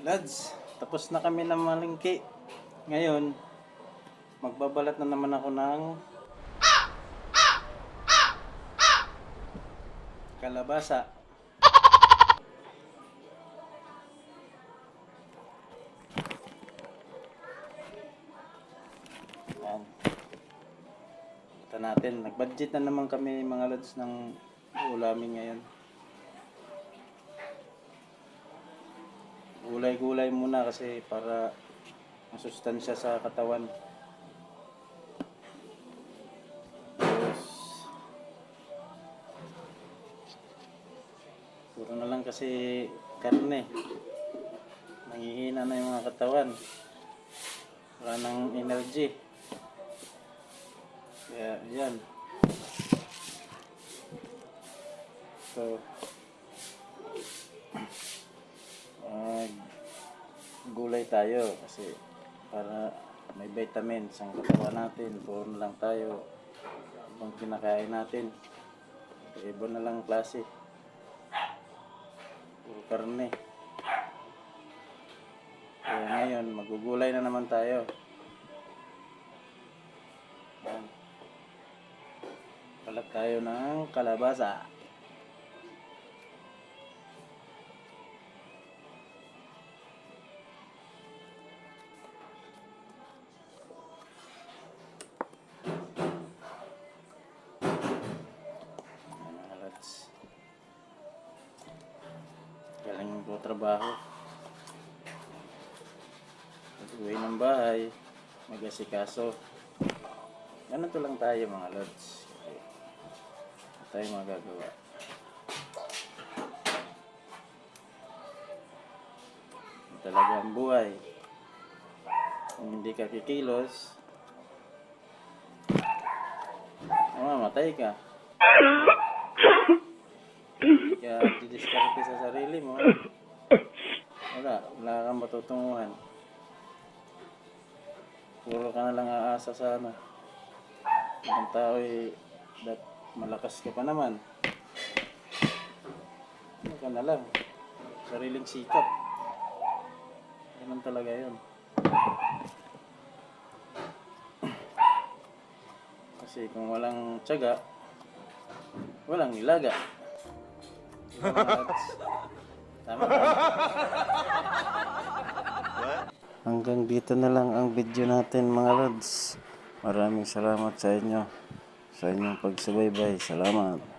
Lads, tapos na kami ng malingki. Ngayon, magbabalat na naman ako ng kalabasa. Yan. Ito natin. Nag-budget na naman kami mga lads ng ulamin ngayon. Gulay-gulay muna kasi para masustansya sa katawan. Tapos, puro na lang kasi karne. Nangihina na yung mga katawan. Wala nang energy. Kaya, yan. So, gulay tayo kasi para may vitamins ang katawan natin. Puro na lang tayo kung kinakain natin. Iba na lang klase. Puro karne. Kaya ngayon, magugulay na naman tayo. Kalat tayo ng kalabasa. Galing ko trabaho. Pag-uwi ng bahay, mag-asikaso. Ganito lang tayo mga lods. Ito tayo magagawa. Ito talaga ang buhay. Kung hindi ka kikilos, mamamatay ka. Kaya didiskarte sa sarili mo, wala kang matutunguhan. Puro ka na lang aasa sa ano. Ang tao malakas ka pa naman. Ano ka na lang, sariling sikap. Ganun talaga yun. Kasi kung walang tiyaga, walang nilaga. Tama. Hanggang dito na lang ang video natin mga lods. Maraming salamat sa inyo sa inyong pagsubaybay. Salamat.